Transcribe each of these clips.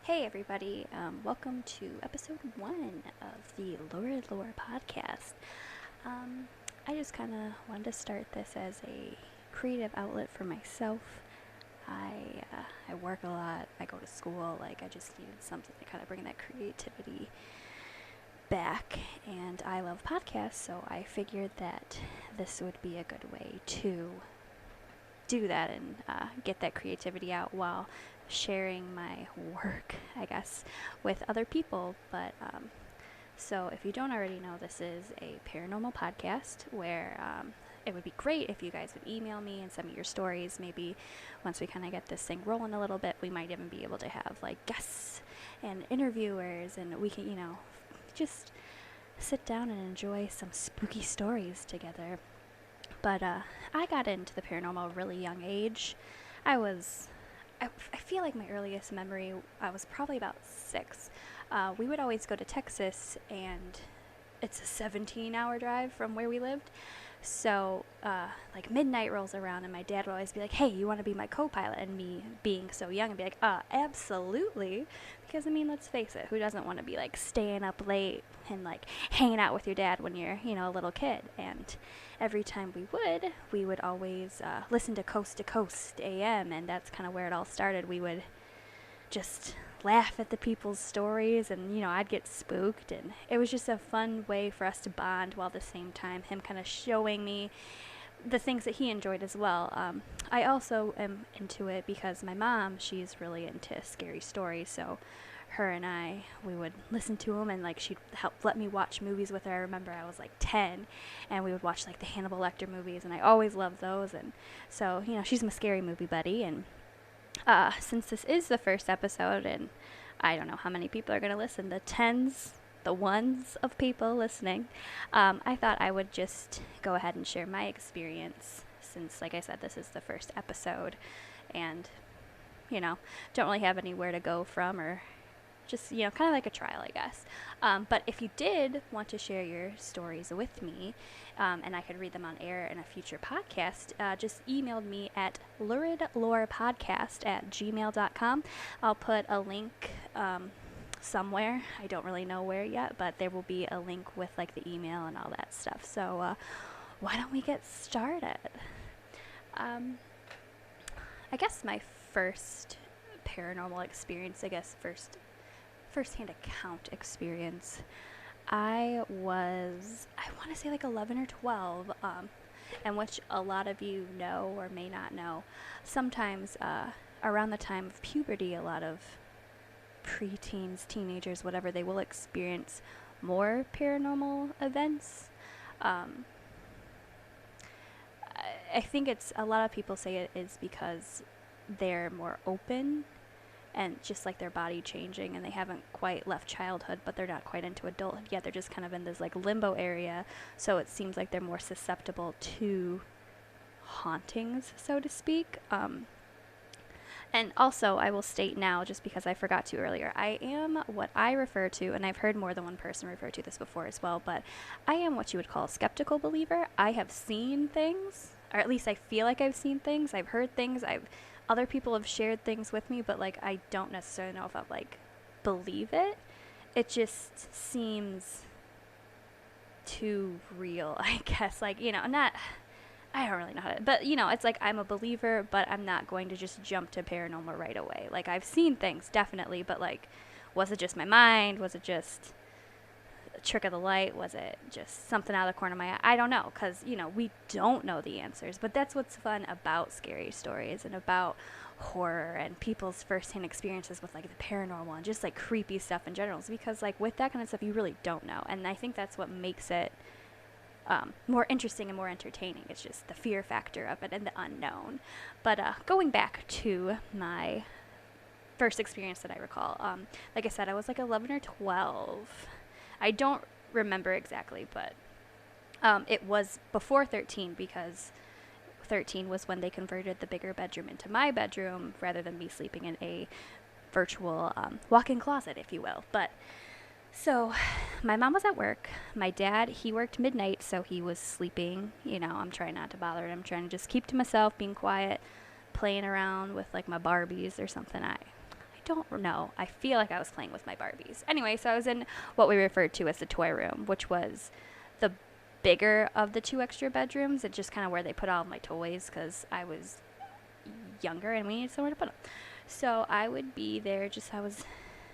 Hey everybody, welcome to episode 1 of the Lurid Lore podcast. I just kind of wanted to start this as a creative outlet for myself. I work a lot, I go to school, I just needed something to kind of bring that creativity back, and I love podcasts, so I figured that this would be a good way to do that and get that creativity out while sharing my work, I guess, with other people. But so if you don't already know, this is a paranormal podcast where it would be great if you guys would email me and send me your stories. Maybe once we kind of get this thing rolling a little bit, we might even be able to have guests and interviewers, and we can, just sit down and enjoy some spooky stories together. But I got into the paranormal at a really young age. I feel like my earliest memory, I was probably about 6. We would always go to Texas, and it's a 17-hour drive from where we lived. So, midnight rolls around, and my dad would always be like, hey, you want to be my co-pilot? And me being so young, I'd be like, absolutely. Because, let's face it, who doesn't want to be, staying up late and, hanging out with your dad when you're, a little kid? And every time we would always listen to Coast AM, and that's kind of where it all started. We would just laugh at the people's stories, and I'd get spooked, and it was just a fun way for us to bond, while at the same time him kind of showing me the things that he enjoyed as well. I also am into it because my mom, she's really into scary stories, so her and we would listen to them, and she'd help let me watch movies with her. I remember I was 10, and we would watch the Hannibal Lecter movies, and I always loved those. And so she's my scary movie buddy. And since this is the first episode, and I don't know how many people are going to listen, the ones of people listening, I thought I would just go ahead and share my experience, since, like I said, this is the first episode, and, don't really have anywhere to go from, or just, kind of like a trial, I guess. But if you did want to share your stories with me, and I could read them on air in a future podcast, just email me at luridlorepodcast@gmail.com. I'll put a link somewhere. I don't really know where yet, but there will be a link with the email and all that stuff. So why don't we get started? I guess my first paranormal experience, first-hand account experience, I want to say 11 or 12, and which a lot of you know or may not know. Sometimes around the time of puberty, a lot of preteens, teenagers, whatever, they will experience more paranormal events. I think a lot of people say it is because they're more open, and just their body changing, and they haven't quite left childhood, but they're not quite into adulthood yet. They're just kind of in this limbo area, so it seems like they're more susceptible to hauntings, so to speak. And also, I will state now, just because I forgot to earlier, I am what I refer to, and I've heard more than one person refer to this before as well, but I am what you would call a skeptical believer. I have seen things, or at least I feel like I've seen things, I've heard things, other people have shared things with me, but I don't necessarily know if I believe it. It just seems too real, I guess. I don't really know how to, but it's I'm a believer, but I'm not going to just jump to paranormal right away. I've seen things, definitely, but was it just my mind? Was it just a trick of the light? Was it just something out of the corner of my eye? I don't know, because we don't know the answers, but that's what's fun about scary stories and about horror and people's first-hand experiences with the paranormal and just creepy stuff in general, is because with that kind of stuff you really don't know, and I think that's what makes it more interesting and more entertaining. It's just the fear factor of it and the unknown. But going back to my first experience that I recall, like I said, I was 11 or 12. I don't remember exactly, but it was before 13, because 13 was when they converted the bigger bedroom into my bedroom, rather than me sleeping in a virtual walk-in closet, if you will. But so my mom was at work. My dad, he worked midnight, so he was sleeping. I'm trying not to bother him. I'm trying to just keep to myself, being quiet, playing around with my Barbies or something. I don't know. I feel like I was playing with my Barbies. Anyway, so I was in what we referred to as the toy room, which was the bigger of the 2 extra bedrooms. It's just kind of where they put all of my toys because I was younger and we needed somewhere to put them. So I would be there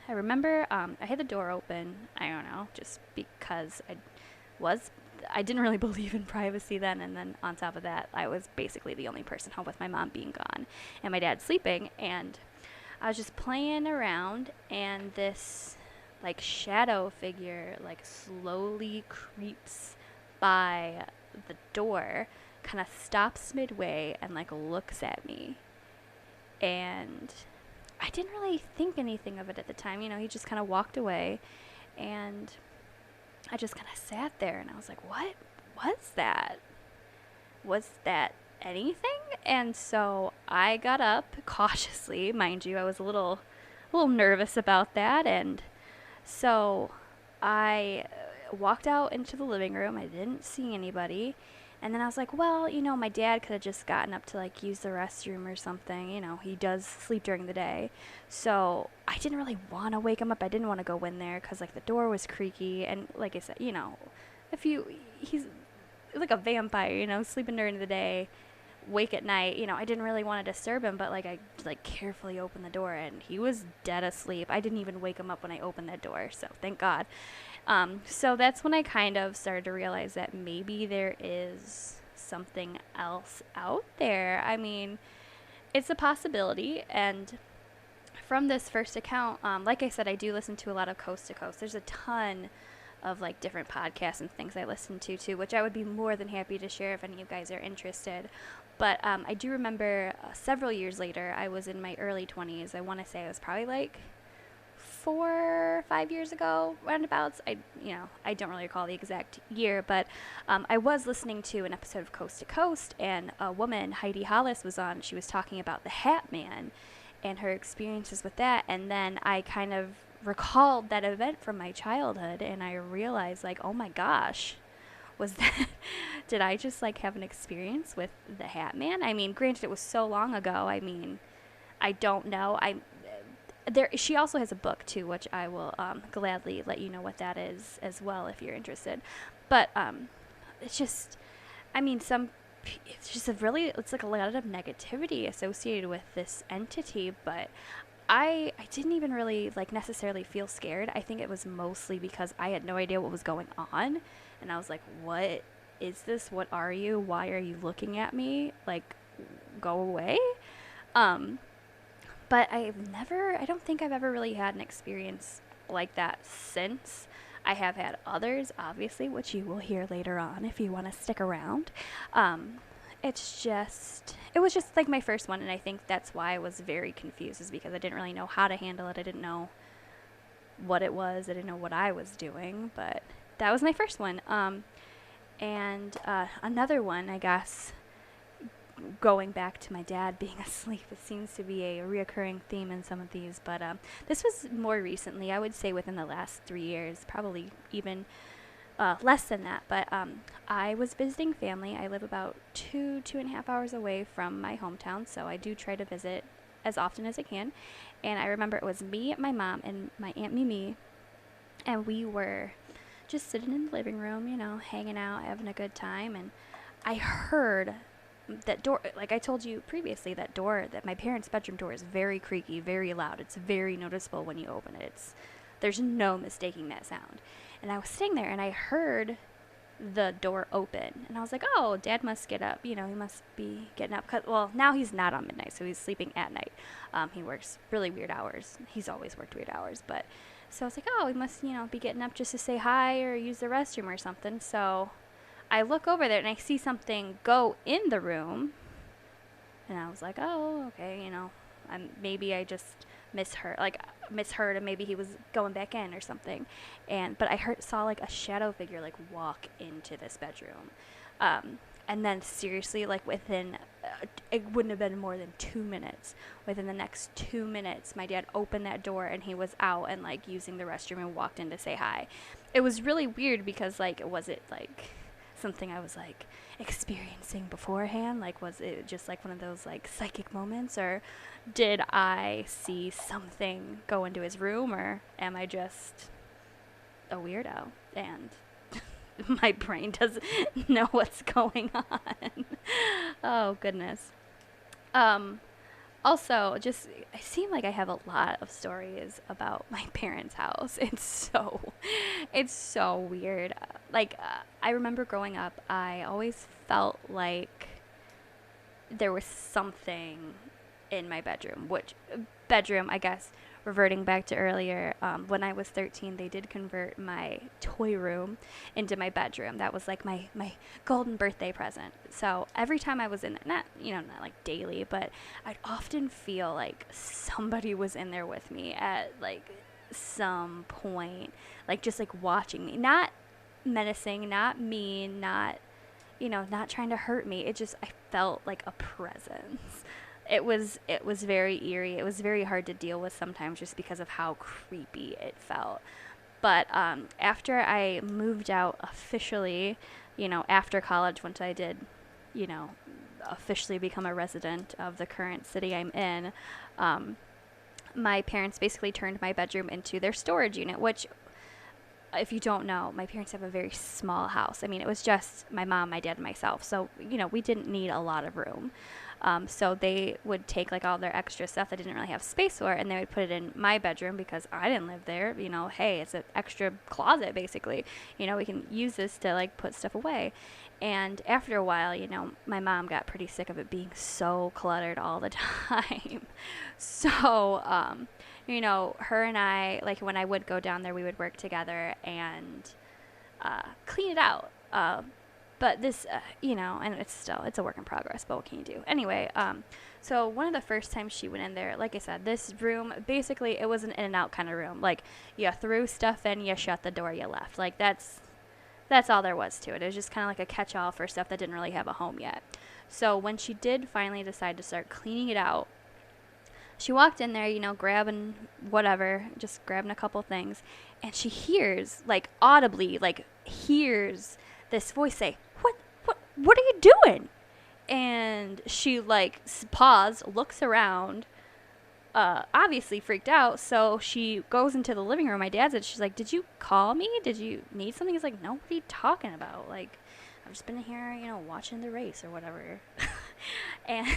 I remember I had the door open, I don't know, just because I didn't really believe in privacy then, and then on top of that, I was basically the only person home with my mom being gone and my dad sleeping, and I was just playing around, and this like shadow figure like slowly creeps by the door, kind of stops midway and like looks at me. And I didn't really think anything of it at the time. He just kind of walked away, and I just kind of sat there, and I was like, what was that? Was that anything? And so I got up cautiously, mind you. I was a little nervous about that, and so I walked out into the living room. I didn't see anybody. And then I was like, well, my dad could have just gotten up to like use the restroom or something. He does sleep during the day. So I didn't really want to wake him up. I didn't want to go in there because like the door was creaky. And like I said, he's like a vampire, sleeping during the day, wake at night. I didn't really want to disturb him, but like I like carefully opened the door and he was dead asleep. I didn't even wake him up when I opened that door. So thank God. So that's when I kind of started to realize that maybe there is something else out there. I mean, it's a possibility. And from this first account, like I said, I do listen to a lot of Coast to Coast. There's a ton of like different podcasts and things I listen to too, which I would be more than happy to share if any of you guys are interested. But I do remember several years later, I was in my early 20s. I want to say I was probably like 4 or 5 years ago, roundabouts. I don't really recall the exact year, but I was listening to an episode of Coast to Coast, and a woman, Heidi Hollis, was on. She was talking about the Hat Man and her experiences with that, and then I kind of recalled that event from my childhood, and I realized, like, oh my gosh, did I just like have an experience with the Hat Man? I mean, granted, it was so long ago. I mean, I don't know. She also has a book too, which I will gladly let you know what that is as well if you're interested. But it's just, I mean, it's like a lot of negativity associated with this entity. But I didn't even really like necessarily feel scared. I think it was mostly because I had no idea what was going on, and I was like, "What is this? What are you? Why are you looking at me? Like, go away." But I don't think I've ever really had an experience like that since. I have had others, obviously, which you will hear later on if you want to stick around. It was just like my first one, and I think that's why I was very confused, is because I didn't really know how to handle it. I didn't know what it was. I didn't know what I was doing, but that was my first one. And another one, I guess, going back to my dad being asleep, it seems to be a reoccurring theme in some of these, but this was more recently, I would say within the last 3 years, probably even less than that, but I was visiting family. I live about 2.5 hours away from my hometown, so I do try to visit as often as I can, and I remember it was me, my mom, and my Aunt Mimi, and we were just sitting in the living room, hanging out, having a good time, and I heard that door, like I told you previously, that my parents' bedroom door is very creaky, very loud. It's very noticeable when you open it. There's no mistaking that sound. And I was sitting there and I heard the door open, and I was like, oh, Dad must get up. He must be getting up. Well, now he's not on midnight, so he's sleeping at night. He works really weird hours. He's always worked weird hours, but so I was like, oh, he must, be getting up just to say hi or use the restroom or something. So I look over there and I see something go in the room, and I was like, oh, okay, maybe I just misheard, and maybe he was going back in or something. But I saw like a shadow figure like walk into this bedroom. And then seriously, like within, it wouldn't have been more than 2 minutes. Within the next 2 minutes, my dad opened that door and he was out and like using the restroom and walked in to say hi. It was really weird because like, was it like something I was like experiencing beforehand? Like, was it just like one of those like psychic moments, or did I see something go into his room, or am I just a weirdo and my brain doesn't know what's going on? Oh goodness. Also, just, I seem like I have a lot of stories about my parents' house. It's so weird. I remember growing up, I always felt like there was something in my bedroom, I guess, reverting back to earlier, when I was 13, they did convert my toy room into my bedroom. That was like my golden birthday present. So every time I was in there, not like daily, but I'd often feel like somebody was in there with me at like some point, like just like watching me, not menacing, not mean, not trying to hurt me. I felt like a presence. It was very eerie. It was very hard to deal with sometimes just because of how creepy it felt. But after I moved out officially, after college, once I did, officially become a resident of the current city I'm in, my parents basically turned my bedroom into their storage unit, which, if you don't know, my parents have a very small house. I mean, it was just my mom, my dad, and myself. So, we didn't need a lot of room. So they would take like all their extra stuff that didn't really have space for, and they would put it in my bedroom because I didn't live there. Hey, it's an extra closet basically. We can use this to like put stuff away. And after a while, my mom got pretty sick of it being so cluttered all the time. So, her and I, like when I would go down there, we would work together and clean it out. But this, and it's a work in progress, but what can you do? Anyway, so one of the first times she went in there, like I said, this room, basically it was an in and out kind of room. Like, you threw stuff in, you shut the door, you left. Like, that's all there was to it. It was just kind of like a catch-all for stuff that didn't really have a home yet. So when she did finally decide to start cleaning it out, she walked in there, grabbing whatever, just grabbing a couple things, and she hears, like, audibly, like, hears this voice say, what are you doing? And she, like, paused, looks around, obviously freaked out, so she goes into the living room. My dad's she's like, did you call me? Did you need something? He's like, no, what are you talking about? Like, I've just been here, watching the race or whatever. And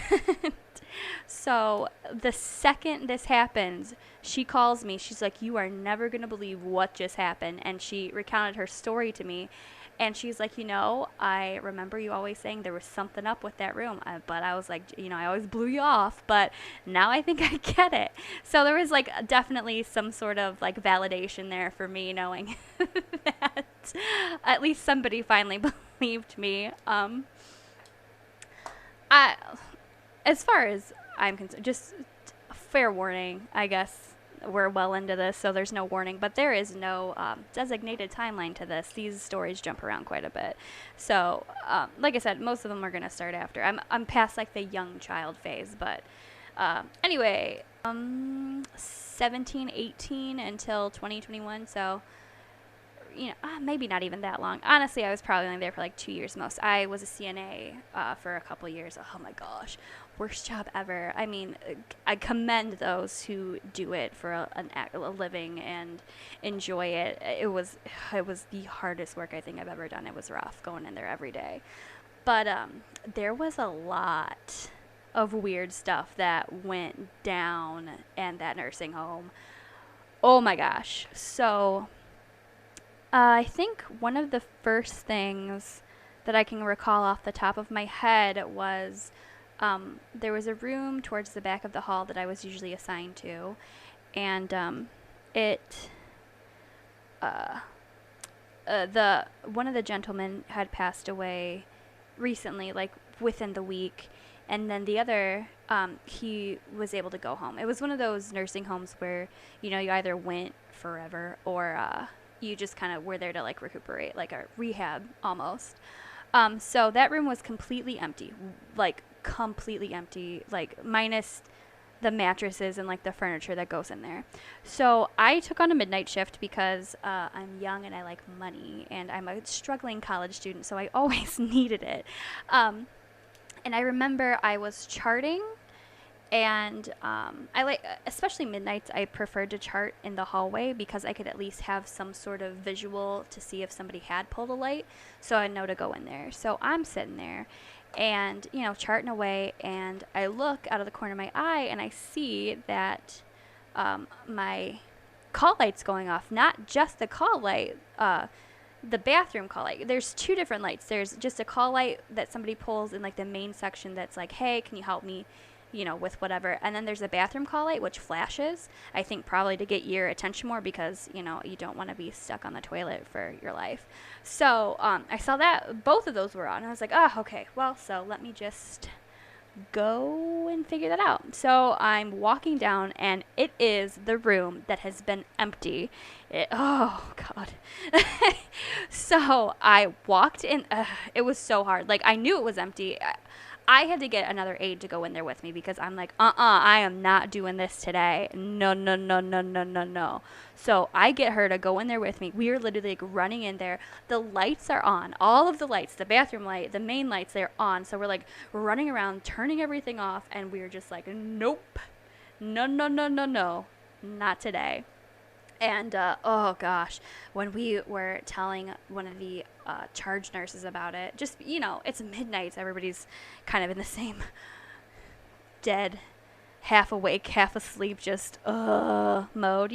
so the second this happens, she calls me. She's like, you are never going to believe what just happened. And she recounted her story to me. And she's like, I remember you always saying there was something up with that room. But I was like, I always blew you off. But now I think I get it. So there was like definitely some sort of like validation there for me knowing that at least somebody finally believed me. As far as I'm concerned, just fair warning, I guess. We're well into this, so there's no warning, but there is no designated timeline to this. These stories jump around quite a bit. So, like I said, most of them are going to start after. I'm past like the young child phase, but anyway, 17, 18 until 2021, so maybe not even that long. Honestly, I was probably only there for like 2 years most. I was a CNA for a couple years. Oh my gosh, worst job ever. I mean, I commend those who do it for a living and enjoy it. It was the hardest work I think I've ever done. It was rough going in there every day. But there was a lot of weird stuff that went down in that nursing home. Oh my gosh. So I think one of the first things that I can recall off the top of my head was there was a room towards the back of the hall that I was usually assigned to, and one of the gentlemen had passed away recently, like within the week, and then the other, he was able to go home. It was one of those nursing homes where, you either went forever or you just kind of were there to like recuperate, like a rehab almost. So that room was completely empty, like minus the mattresses and like the furniture that goes in there. So I took on a midnight shift because I'm young and I like money, and I'm a struggling college student, so I always needed it. And I remember I was charting, and I like, especially midnights, I preferred to chart in the hallway because I could at least have some sort of visual to see if somebody had pulled a light, so I know to go in there. So I'm sitting there and, charting away, and I look out of the corner of my eye and I see that my call light's going off. Not just the call light, the bathroom call light. There's two different lights. There's just a call light that somebody pulls in like the main section that's like, hey, can you help me, with whatever. And then there's a bathroom call light, which flashes, I think probably to get your attention more because, you don't want to be stuck on the toilet for your life. So I saw that both of those were on. I was like, oh, okay, well, so let me just go and figure that out. So I'm walking down, and it is the room that has been empty. Oh, God. So I walked in. It was so hard. Like, I knew it was empty. I had to get another aide to go in there with me because I'm like, I am not doing this today. No, no, no, no, no, no, no. So I get her to go in there with me. We are literally like running in there. The lights are on. All of the lights, the bathroom light, the main lights, they're on. So we're like running around, turning everything off. And we're just like, nope. No, no, no, no, no. Not today. And, oh gosh, when we were telling one of the charge nurses about it, just, it's midnight, so everybody's kind of in the same dead, half awake, half asleep, just, mode,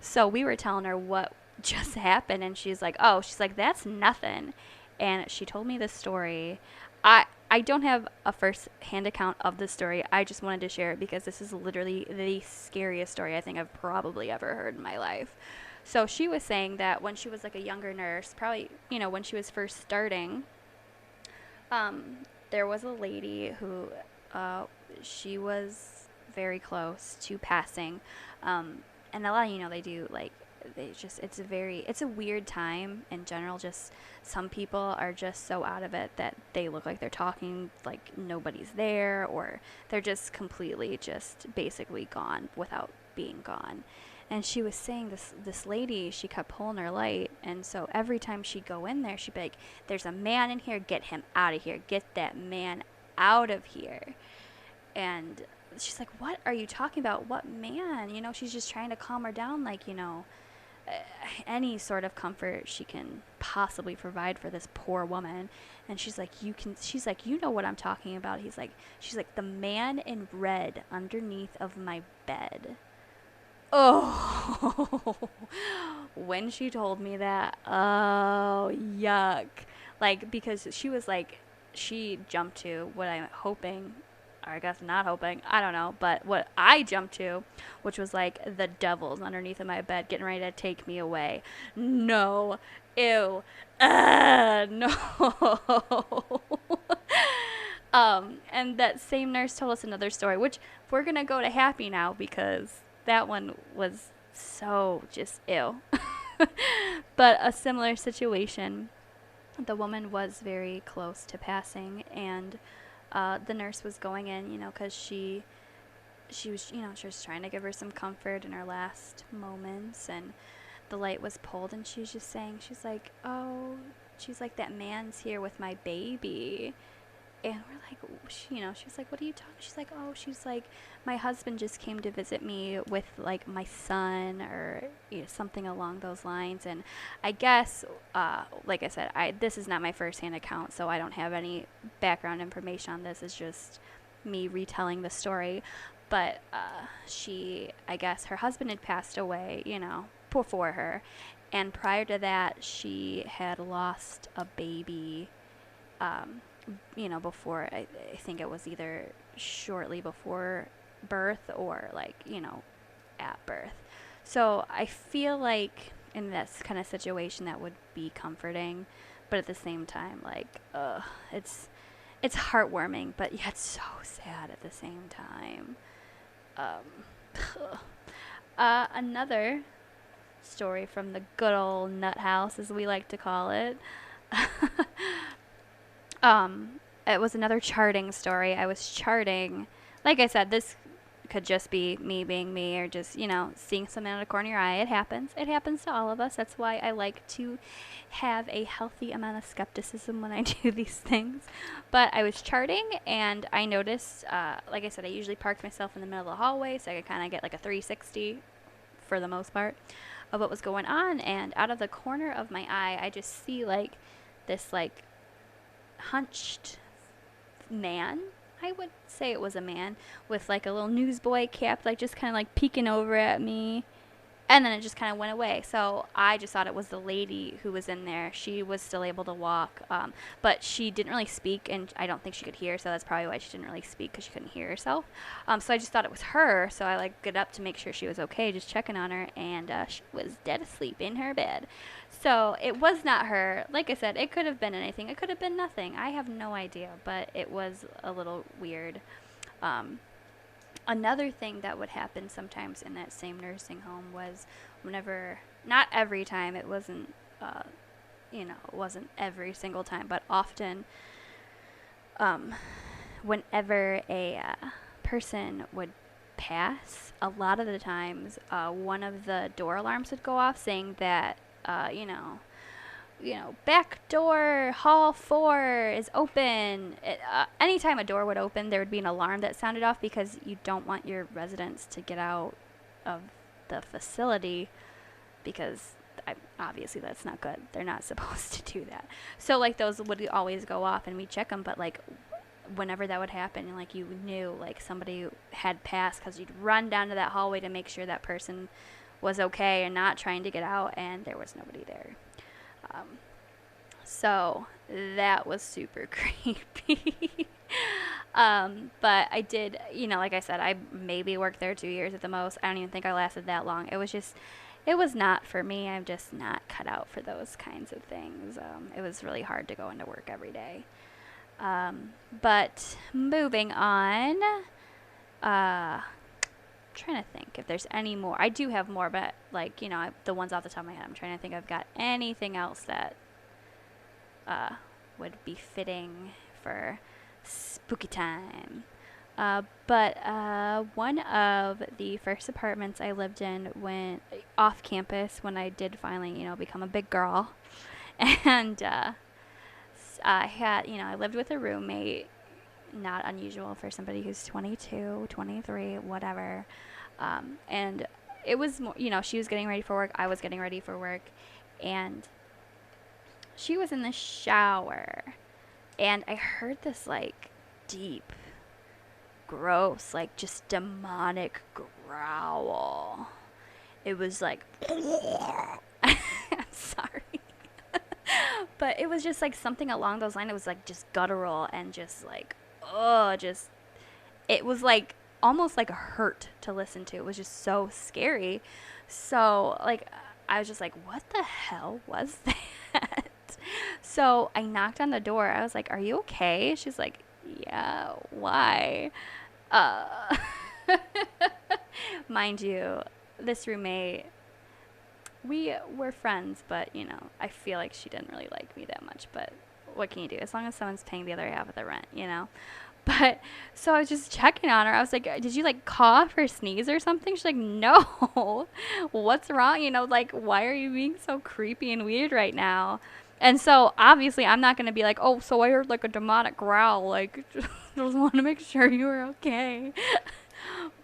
So we were telling her what just happened, and she's like, that's nothing. And she told me this story. I don't have a first-hand account of this story. I just wanted to share it because this is literally the scariest story I think I've probably ever heard in my life. So she was saying that when she was like a younger nurse, probably, when she was first starting, there was a lady who she was very close to passing. And a lot of, they do like, it's a weird time in general. Just some people are just so out of it that they look like they're talking like nobody's there, or they're just completely just basically gone without being gone. And she was saying this lady, she kept pulling her light, and so every time she'd go in there, she'd be like, there's a man in here, get him out of here, get that man out of here. And she's like, what are you talking about? What man? She's just trying to calm her down, like, any sort of comfort she can possibly provide for this poor woman. And she's like, you know what I'm talking about. She's like, the man in red underneath of my bed. Oh, when she told me that, oh, yuck. Like, because she was like, she jumped to what I'm hoping, or I guess not hoping, I don't know, but what I jumped to, which was like the devil's underneath of my bed getting ready to take me away. No. Ew. No. And that same nurse told us another story, which we're going to go to happy now because that one was so just ew. But a similar situation. The woman was very close to passing, and the nurse was going in, because she was, she was trying to give her some comfort in her last moments, and the light was pulled, and she was just saying, she's like, that man's here with my baby. And we're like, she was like, what are you talking? She's like, my husband just came to visit me with like my son, or something along those lines. And I guess, like I said, this is not my first-hand account, so I don't have any background information on this. It's just me retelling the story. But I guess her husband had passed away, before her. And prior to that, she had lost a baby, before, I think it was either shortly before birth or like, at birth. So I feel like in this kind of situation that would be comforting, but at the same time, like, it's heartwarming, but yet so sad at the same time. Another story from the good old nut house, as we like to call it. It was another charting story. I was charting like I said, this could just be me being me, or just, seeing something out of the corner of your eye. It happens. It happens to all of us. That's why I like to have a healthy amount of skepticism when I do these things. But I was charting, and I noticed, like I said, I usually parked myself in the middle of the hallway, so I could kind of get like a 360 for the most part of what was going on. And out of the corner of my eye, I just see like this like hunched man. I would say it was a man with like a little newsboy cap, like just kind of like peeking over at me. And then it just kind of went away. So I just thought it was the lady who was in there. She was still able to walk, but she didn't really speak, and I don't think she could hear, so that's probably why she didn't really speak, because she couldn't hear herself. So I just thought it was her, so I like get up to make sure she was okay, just checking on her, and she was dead asleep in her bed. So it was not her. Like I said, it could have been anything. It could have been nothing. I have no idea, but it was a little weird. Another thing that would happen sometimes in that same nursing home was whenever, not every time, it wasn't, it wasn't every single time, but often, whenever a person would pass, a lot of the times, one of the door alarms would go off saying that, back door, hall 4 is open. Anytime a door would open, there would be an alarm that sounded off, because you don't want your residents to get out of the facility, because obviously that's not good. They're not supposed to do that. So like those would always go off, and we check them, but like whenever that would happen, like you knew like somebody had passed, because you'd run down to that hallway to make sure that person was okay and not trying to get out, and there was nobody there. So that was super creepy. But I did, like I said, I maybe worked there 2 years at the most. I don't even think I lasted that long. It was not for me. I'm just not cut out for those kinds of things. It was really hard to go into work every day. But moving on, trying to think if there's any more. I do have more, but like, the ones off the top of my head, I'm trying to think if I've got anything else that would be fitting for spooky time. But one of the first apartments I lived in when off campus, when I did finally, become a big girl, and I had, I lived with a roommate. Not unusual for somebody who's 22, 23, whatever. And it was more, she was getting ready for work. I was getting ready for work. And she was in the shower. And I heard this, like, deep, gross, like, just demonic growl. It was like, I'm sorry. But it was just, like, something along those lines. It was, like, just guttural and just, like, it was like almost like a hurt to listen to. It was just so scary. So like I was just like, what the hell was that? So I knocked on the door. I was like, are you okay? She's like, yeah, why? Mind you, this roommate, we were friends, but I feel like she didn't really like me that much. But what can you do? As long as someone's paying the other half of the rent, But so I was just checking on her. I was like, did you like cough or sneeze or something? She's like, no. What's wrong? Like, why are you being so creepy and weird right now? And so obviously I'm not going to be like, oh, so I heard like a demonic growl. Like, just want to make sure you were okay.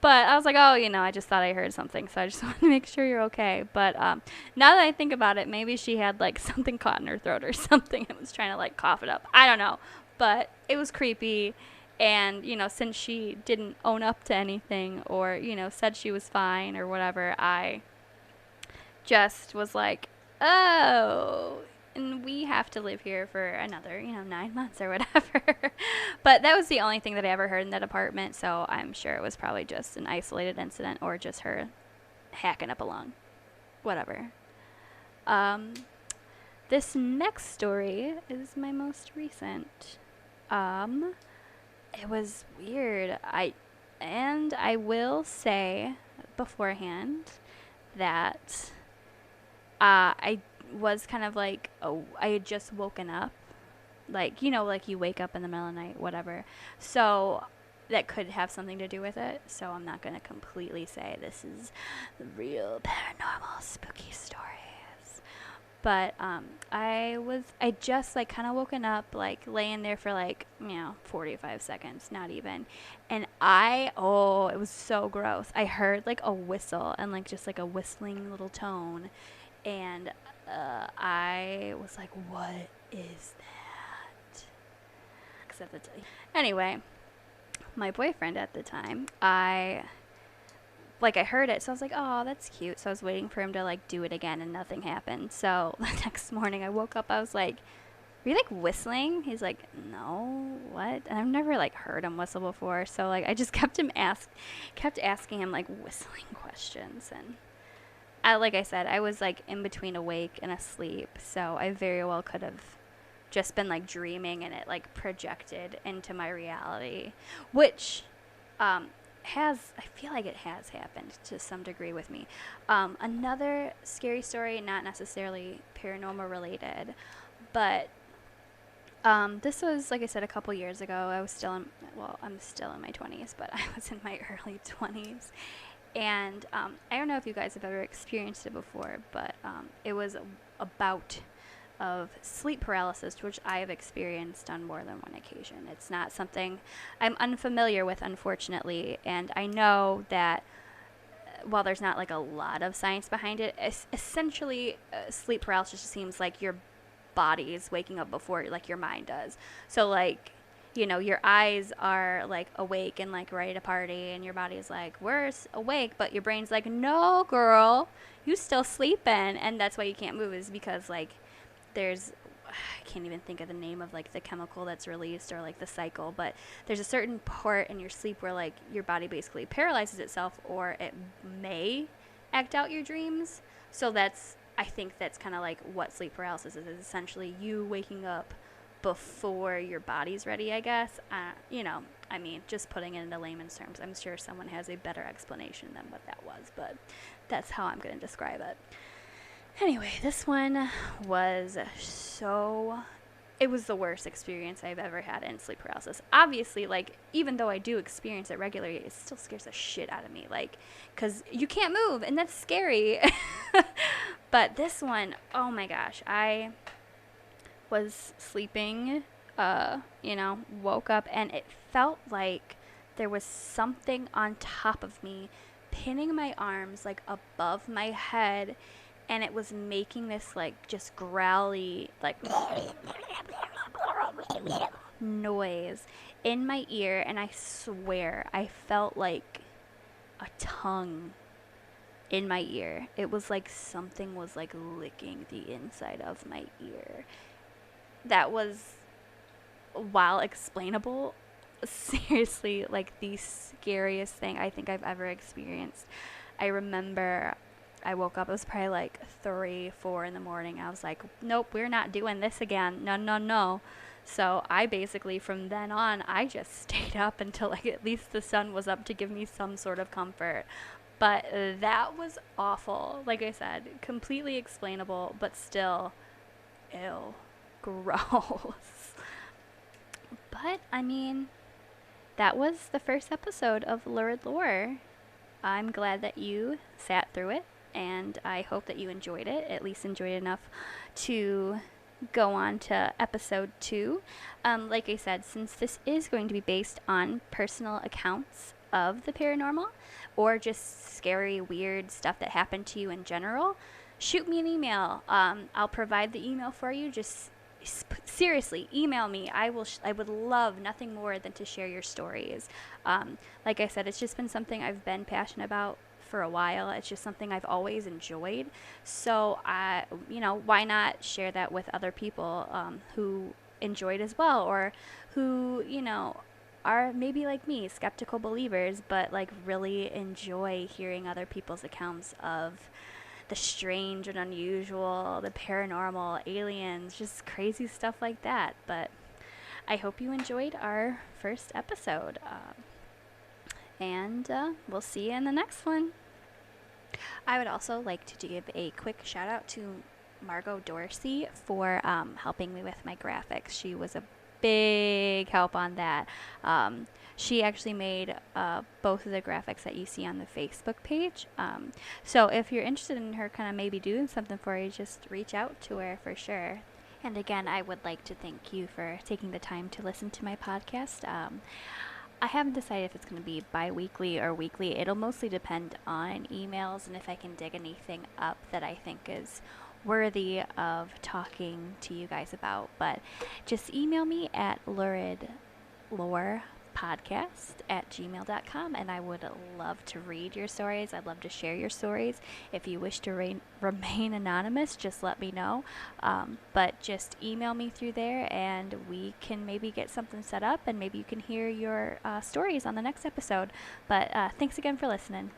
But I was like, oh, I just thought I heard something. So I just wanted to make sure you're okay. But now that I think about it, maybe she had like something caught in her throat or something and was trying to like cough it up. I don't know. But it was creepy. And, since she didn't own up to anything or, said she was fine or whatever, I just was like, oh, and we have to live here for another, 9 months or whatever. But that was the only thing that I ever heard in that apartment, so I'm sure it was probably just an isolated incident or just her hacking up along. Whatever. This next story is my most recent. It was weird. I will say beforehand that I was kind of like, I had just woken up. Like, like you wake up in the middle of the night, whatever. So that could have something to do with it. So I'm not going to completely say this is the real paranormal spooky stories. But I just like kind of woken up, like laying there for like, 45 seconds, not even. And it was so gross. I heard like a whistle and like just like a whistling little tone. And I was like, what is that? Anyway, my boyfriend at the time, I heard it, so I was like, oh, that's cute. So I was waiting for him to like do it again, and nothing happened. So the next morning I woke up, I was like, are you like whistling? He's like, no, what? And I've never like heard him whistle before, so like I just kept asking him like whistling questions. And like I said, I was like in between awake and asleep, so I very well could have just been like dreaming, and it like projected into my reality, which I feel like it has happened to some degree with me. Another scary story, not necessarily paranormal related, but this was, like I said, a couple years ago. I'm still in my 20s, but I was in my early 20s. And I don't know if you guys have ever experienced it before, but it was a bout of sleep paralysis, which I have experienced on more than one occasion. It's not something I'm unfamiliar with, unfortunately, and I know that while there's not like a lot of science behind it, essentially sleep paralysis just seems like your body is waking up before like your mind does. So like, your eyes are like awake and like ready to party, and your body is like, we're awake, but your brain's like, no girl, you still sleeping. And that's why you can't move, is because like I can't even think of the name of like the chemical that's released or like the cycle, but there's a certain part in your sleep where like your body basically paralyzes itself, or it may act out your dreams. So I think that's kind of like what sleep paralysis is essentially you waking up before your body's ready, I guess. Just putting it into layman's terms. I'm sure someone has a better explanation than what that was, but that's how I'm going to describe it. Anyway, this one was it was the worst experience I've ever had in sleep paralysis. Obviously, like, even though I do experience it regularly, it still scares the shit out of me, like, because you can't move, and that's scary. But this one, oh my gosh, I was sleeping, woke up, and it felt like there was something on top of me, pinning my arms, like, above my head, and it was making this like just growly like noise in my ear, and I swear I felt like a tongue in my ear. It was like something was like licking the inside of my ear. That was, while explainable, seriously like the scariest thing I think I've ever experienced. I remember I woke up, it was probably like 3-4 in the morning. I was like, nope, we're not doing this again. No. So I basically, from then on, I just stayed up until like at least the sun was up to give me some sort of comfort. But that was awful. Like I said, completely explainable, but still, ew, gross. But, that was the first episode of Lurid Lore. I'm glad that you sat through it, and I hope that you enjoyed it, at least enjoyed it enough to go on to episode 2. Like I said, since this is going to be based on personal accounts of the paranormal, or just scary, weird stuff that happened to you in general, shoot me an email. I'll provide the email for you. Just seriously, email me. I would love nothing more than to share your stories. Like I said, it's just been something I've been passionate about for a while. It's just something I've always enjoyed. So why not share that with other people who enjoy it as well, or who, are maybe like me, skeptical believers, but like really enjoy hearing other people's accounts of the strange and unusual, the paranormal, aliens, just crazy stuff like that. But I hope you enjoyed our first episode. And we'll see you in the next one. I would also like to give a quick shout out to Margot Dorsey for helping me with my graphics. She was a big help on that. She actually made both of the graphics that you see on the Facebook page. So if you're interested in her kind of maybe doing something for you, just reach out to her for sure. And again, I would like to thank you for taking the time to listen to my podcast. I haven't decided if it's going to be bi-weekly or weekly. It'll mostly depend on emails and if I can dig anything up that I think is worthy of talking to you guys about. But just email me at Lurid Lore podcast@gmail.com, and I would love to read your stories. I'd love to share your stories. If you wish to remain anonymous, just let me know. But just email me through there and we can maybe get something set up and maybe you can hear your stories on the next episode. But thanks again for listening.